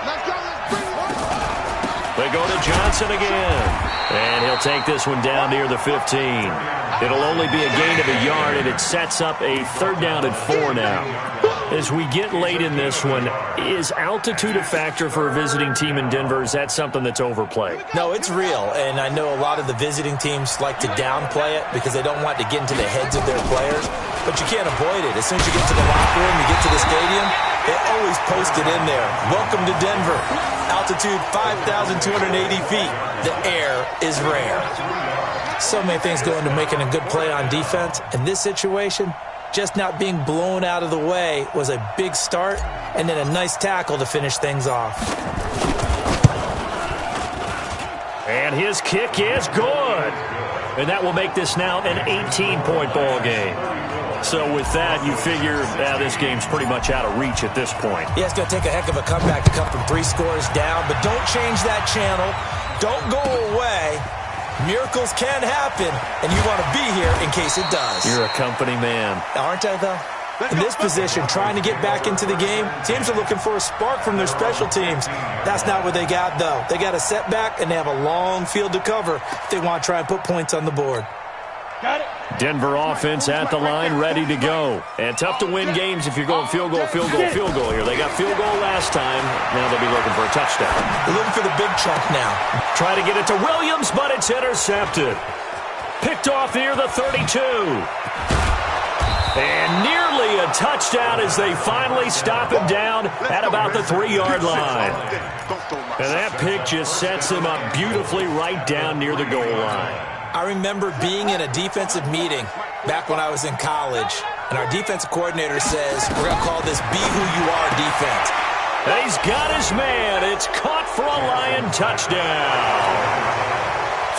Speaker 5: Let's go. Let's bring it.
Speaker 4: They go to Johnson again. And he'll take this one down near the 15. It'll only be a gain of a yard, and it sets up a 3rd down and 4 now. As we get late in this one, is altitude a factor for a visiting team in Denver? Is that something that's overplayed?
Speaker 6: No, it's real, and I know a lot of the visiting teams like to downplay it because they don't want to get into the heads of their players, but you can't avoid it. As soon as you get to the locker room, you get to the stadium, they always post it in there. Welcome to Denver. Altitude 5,280 feet. The air is rare. So many things go into making a good play on defense. In this situation, just not being blown out of the way was a big start, and then a nice tackle to finish things off.
Speaker 4: And his kick is good. And that will make this now an 18-point ball game. So with that, you figure this game's pretty much out of reach at this point.
Speaker 6: Yeah, it's going to take a heck of a comeback to come from 3 scores down, but don't change that channel. Don't go away. Miracles can happen, and you want to be here in case it does.
Speaker 4: You're a company man.
Speaker 6: Aren't I, though? In this position, trying to get back into the game, teams are looking for a spark from their special teams. That's not what they got, though. They got a setback, and they have a long field to cover if they want to try and put points on the board.
Speaker 5: Got it.
Speaker 4: Denver offense at the line, ready to go. And tough to win games if you're going field goal here. They got field goal last time. Now they'll be looking for a touchdown.
Speaker 6: They're looking for the big chunk now.
Speaker 4: Try to get it to Williams, but it's intercepted. Picked off near the 32. And nearly a touchdown as they finally stop him down at about the 3-yard line. And that pick just sets him up beautifully right down near the goal line.
Speaker 6: I remember being in a defensive meeting back when I was in college, and our defensive coordinator says, we're going to call this Be Who You Are defense.
Speaker 4: And he's got his man. It's caught for a Lion touchdown.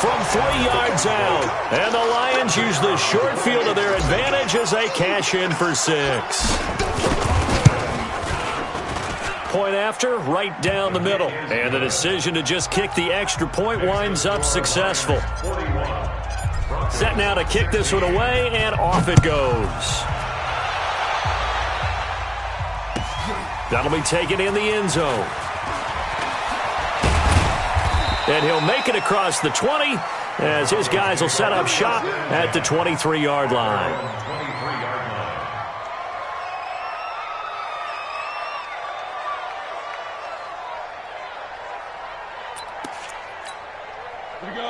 Speaker 4: From 3 yards out. And the Lions use the short field to their advantage as they cash in for 6. Point after, right down the middle. And the decision to just kick the extra point winds up successful. Set now to kick this one away, and off it goes. That'll be taken in the end zone. And he'll make it across the 20 as his guys will set up shop at the 23-yard line.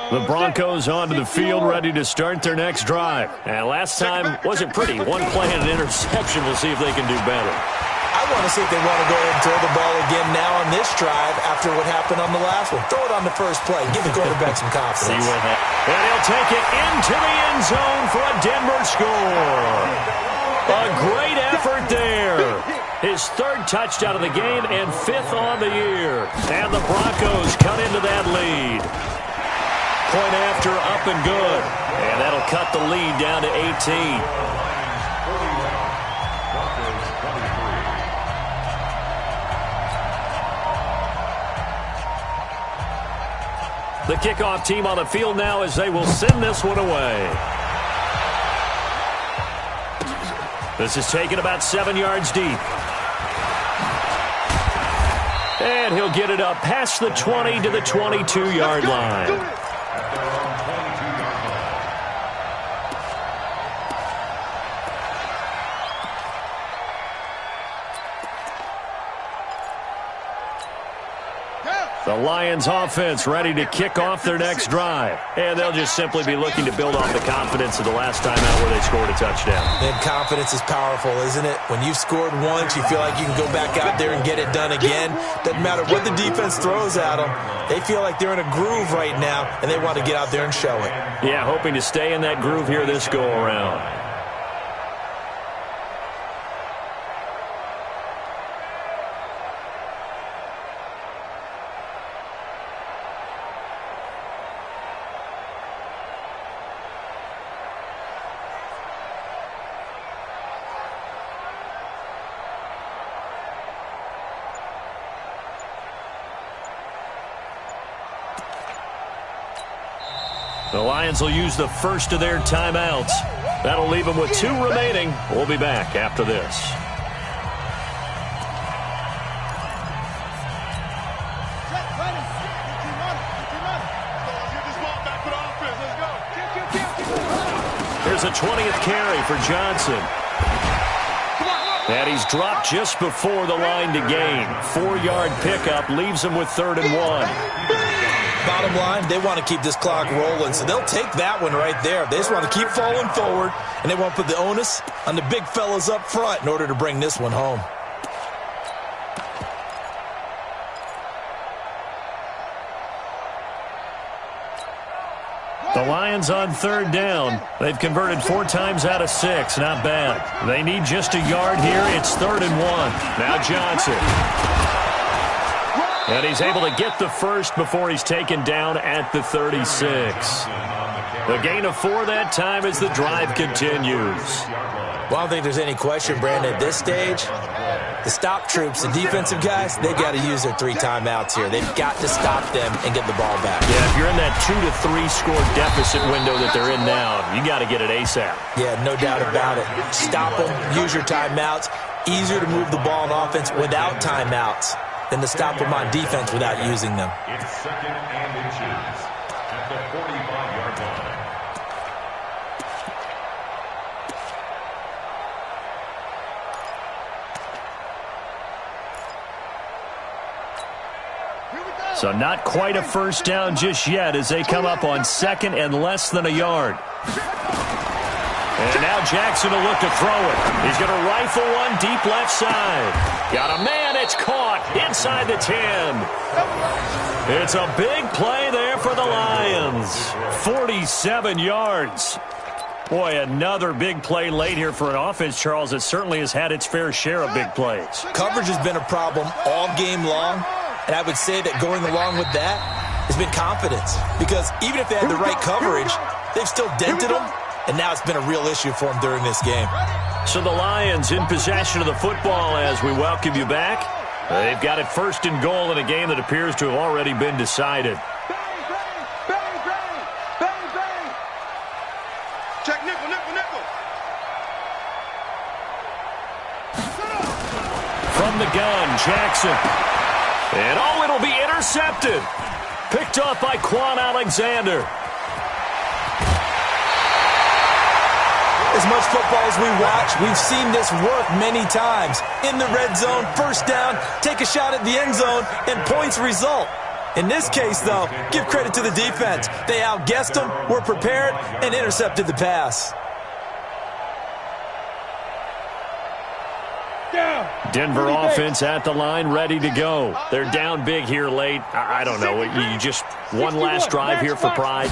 Speaker 4: The Broncos onto the field, ready to start their next drive. And last time wasn't pretty. One play and an interception. We'll see if they can do better.
Speaker 6: I want to see if they want to go ahead and throw the ball again now on this drive after what happened on the last one. Throw it on the first play. Give the quarterback some confidence.
Speaker 4: See what happens. And he'll take it into the end zone for a Denver score. A great effort there. His 3rd touchdown of the game and 5th on the year. And the Broncos cut into that lead. Point after, up and good. And that'll cut the lead down to 18. The kickoff team on the field now as they will send this one away. This is taken about 7 yards deep. And he'll get it up past the 20 to the 22-yard line. The Lions offense ready to kick off their next drive. And they'll just simply be looking to build off the confidence of the last time out where they scored a touchdown.
Speaker 6: And confidence is powerful, isn't it? When you've scored once, you feel like you can go back out there and get it done again. Doesn't matter what the defense throws at them. They feel like they're in a groove right now, and they want to get out there and show it.
Speaker 4: Yeah, hoping to stay in that groove here this go-around. The Lions will use the first of their timeouts. That'll leave them with 2 remaining. We'll be back after this. Here's a 20th carry for Johnson. And he's dropped just before the line to gain. 4-yard pickup leaves him with 3rd and 1.
Speaker 6: Bottom line, they want to keep this clock rolling, so they'll take that one right there. They just want to keep falling forward, and they want to put the onus on the big fellas up front in order to bring this one home.
Speaker 4: The Lions on 3rd down. They've converted 4 times out of 6. Not bad. They need just a yard here. It's 3rd and 1. Now Johnson. And he's able to get the first before he's taken down at the 36. The gain of 4 that time as the drive continues.
Speaker 6: Well, I don't think there's any question, Brandon, at this stage, the stop troops, the defensive guys, they've got to use their 3 timeouts here. They've got to stop them and get the ball back.
Speaker 4: Yeah, if you're in that 2 to 3 score deficit window that they're in now, you got to get it ASAP.
Speaker 6: Yeah, no doubt about it. Stop them, use your timeouts. Easier to move the ball on offense without timeouts than to stop them on defense without using them.
Speaker 7: It's 2nd and inches at the 45-yard line.
Speaker 4: So not quite a first down just yet as they come up on 2nd and less than a yard. And now Jackson will look to throw it. He's going to rifle one deep left side. Got a man. It's caught inside the 10. It's a big play there for the Lions. 47 yards. Boy, another big play late here for an offense, Charles, that certainly has had its fair share of big plays.
Speaker 6: Coverage has been a problem all game long, and I would say that going along with that has been confidence. Because even if they had the right coverage, they've still dented them, and now it's been a real issue for them during this game.
Speaker 4: So the Lions in possession of the football as we welcome you back. They've got it 1st and goal in a game that appears to have already been decided.
Speaker 5: Check nickel, nickel, nickel.
Speaker 4: From the gun, Jackson. And it'll be intercepted. Picked up by Quan Alexander.
Speaker 6: As much football as we watch, we've seen this work many times. In the red zone, first down, take a shot at the end zone, and points result. In this case, though, give credit to the defense. They outguessed them, were prepared, and intercepted the pass.
Speaker 4: Denver offense at the line, ready to go. They're down big here late. I don't know. You just one last drive here for pride.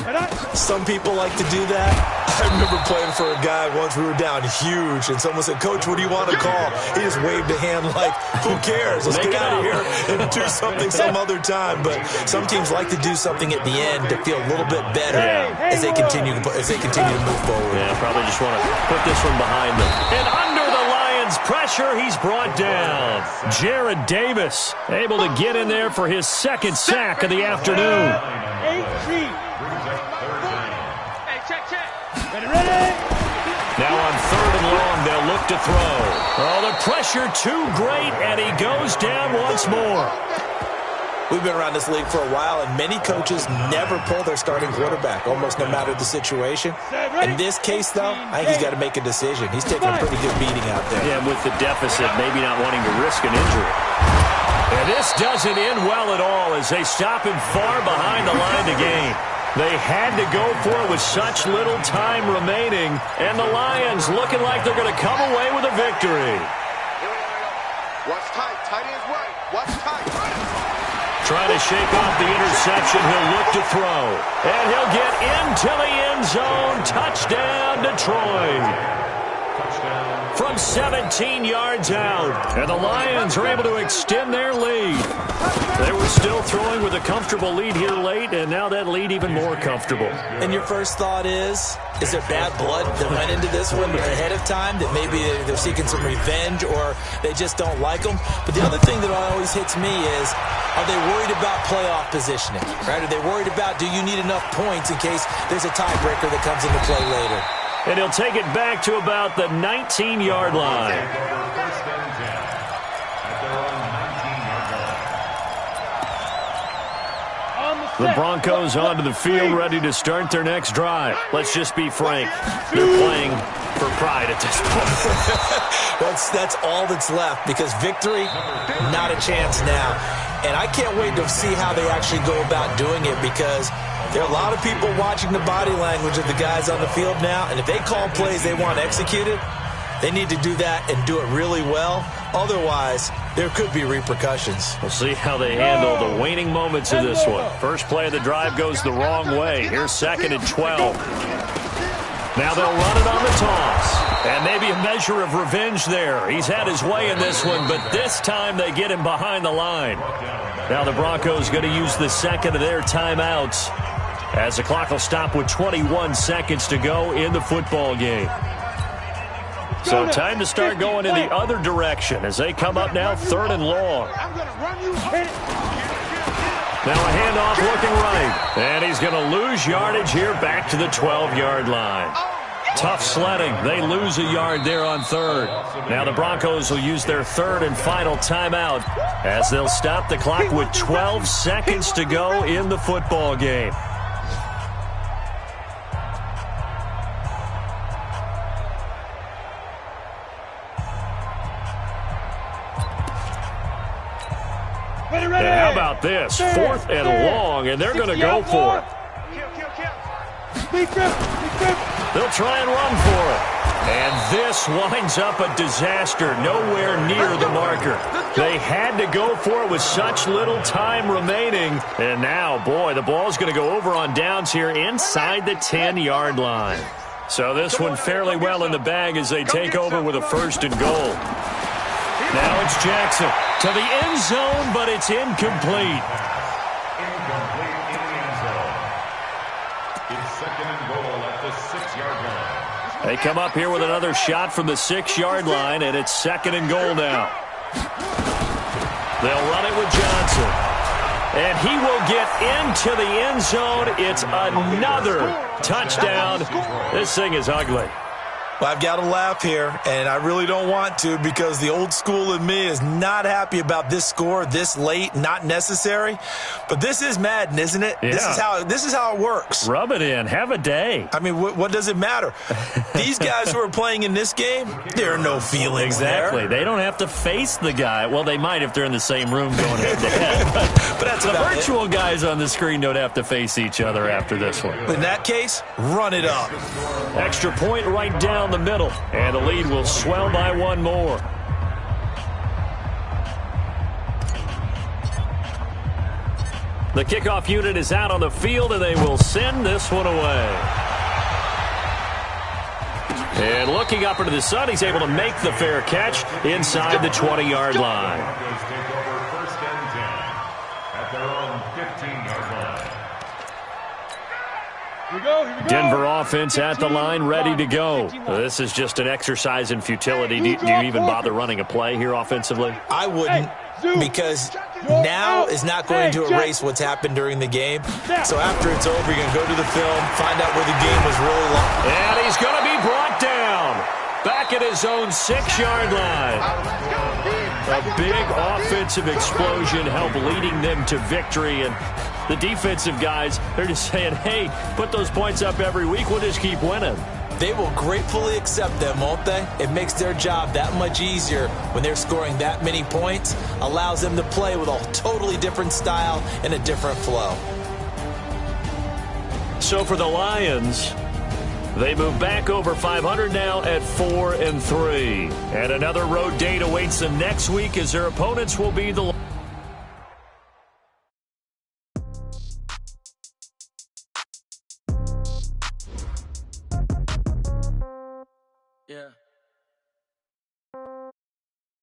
Speaker 6: Some people like to do that. I remember playing for a guy once. We were down huge, and someone said, "Coach, what do you want to call?" He just waved a hand like, "Who cares? Let's get out of here and do something some other time." But some teams like to do something at the end to feel a little bit better as they continue to move forward.
Speaker 4: Yeah, probably just want to put this one behind them. And under the Lions' pressure, he's brought down. Jared Davis able to get in there for his 2nd sack of the afternoon.
Speaker 5: Hey, check. Ready?
Speaker 4: Now on 3rd and long, they'll look to throw. Oh, the pressure too great, and he goes down once more.
Speaker 6: we've been around this league for a while, and many coaches never pull their starting quarterback, almost no matter the situation. In this case, though, I think he's got to make a decision. He's taking a pretty good beating out there.
Speaker 4: Yeah, with the deficit, maybe not wanting to risk an injury. And this doesn't end well at all as they stop him far behind the line to gain. They had to go for it with such little time remaining, and the Lions looking like they're going to come away with a victory.
Speaker 5: Watch tight. Tight ends right. Watch tight.
Speaker 4: Trying to shake off the interception. He'll look to throw. And he'll get into the end zone. Touchdown, Detroit. From 17 yards out. And the Lions are able to extend their lead. They were still throwing with a comfortable lead here late, and now that lead even more comfortable.
Speaker 6: And your first thought is there bad blood that went into this one ahead of time, that maybe they're seeking some revenge or they just don't like them? But the other thing that always hits me is, are they worried about playoff positioning? Right? Are they worried about, do you need enough points in case there's a tiebreaker that comes into play later?
Speaker 4: And he'll take it back to about the 19-yard line. The Broncos onto the field, ready to start their next drive. Let's just be frank. They're playing for pride at this point.
Speaker 6: That's all that's left, because victory, not a chance now. And I can't wait to see how they actually go about doing it, because there are a lot of people watching the body language of the guys on the field now, and if they call plays they want executed, they need to do that and do it really well. Otherwise, there could be repercussions.
Speaker 4: We'll see how they handle the waning moments of this one. First play of the drive goes the wrong way. Here's 2nd and 12. Now they'll run it on the toss. And maybe a measure of revenge there. He's had his way in this one, but this time they get him behind the line. Now the Broncos going to use the second of their timeouts, as the clock will stop with 21 seconds to go in the football game. So time to start going in the other direction as they come up now 3rd and long. Now a handoff looking right. And he's going to lose yardage here back to the 12-yard line. Tough sledding. They lose a yard there on 3rd. Now the Broncos will use their 3rd and final timeout as they'll stop the clock with 12 seconds to go in the football game. And how about this? 4th and long, and they're going to go for it. They'll try and run for it. And this winds up a disaster, nowhere near the marker. They had to go for it with such little time remaining. And now, boy, the ball's going to go over on downs here inside the 10-yard line. So this one fairly well in the bag as they take over with a 1st and goal. Now it's Jackson to the end zone, but it's incomplete.
Speaker 7: Incomplete in the end zone. It's 2nd and goal at the 6-yard line.
Speaker 4: They come up here with another shot from the 6-yard line, and it's 2nd and goal now. They'll run it with Johnson. And he will get into the end zone. It's another touchdown. This thing is ugly.
Speaker 6: Well, I've got to laugh here, and I really don't want to, because the old school in me is not happy about this score this late, not necessary. But this is Madden, isn't it?
Speaker 4: Yeah.
Speaker 6: This is how it works.
Speaker 4: Rub it in. Have a day.
Speaker 6: I mean, what does it matter? These guys who are playing in this game, there are no feelings
Speaker 4: Exactly.
Speaker 6: there.
Speaker 4: They don't have to face the guy. Well, they might if they're in the same room going head to head.
Speaker 6: But that's
Speaker 4: the
Speaker 6: about
Speaker 4: virtual guys on the screen don't have to face each other after this one.
Speaker 6: In that case, run it up.
Speaker 4: Extra point right down the middle, and the lead will swell by one more. The kickoff unit is out on the field, and they will send this one away. And looking up into the sun, he's able to make the fair catch inside the 20-yard line.
Speaker 7: Broncos take over 1st and 10 at their own 15-yard line.
Speaker 5: Here we go.
Speaker 4: Denver offense at the line, ready to go. This is just an exercise in futility. Do you even bother running a play here offensively?
Speaker 6: I wouldn't, because now is not going to erase what's happened during the game. So after it's over, you're going to go to the film, find out where the game was really long.
Speaker 4: And he's going to be brought down. back at his own 6-yard line. A big offensive explosion helped leading them to victory. And the defensive guys, they're just saying, hey, put those points up every week. We'll just keep winning.
Speaker 6: They will gratefully accept them, won't they? It makes their job that much easier when they're scoring that many points. Allows them to play with a totally different style and a different flow.
Speaker 4: So for the Lions, they move back over 500 now at 4-3. And another road date awaits them next week as their opponents will be the...
Speaker 1: Yeah.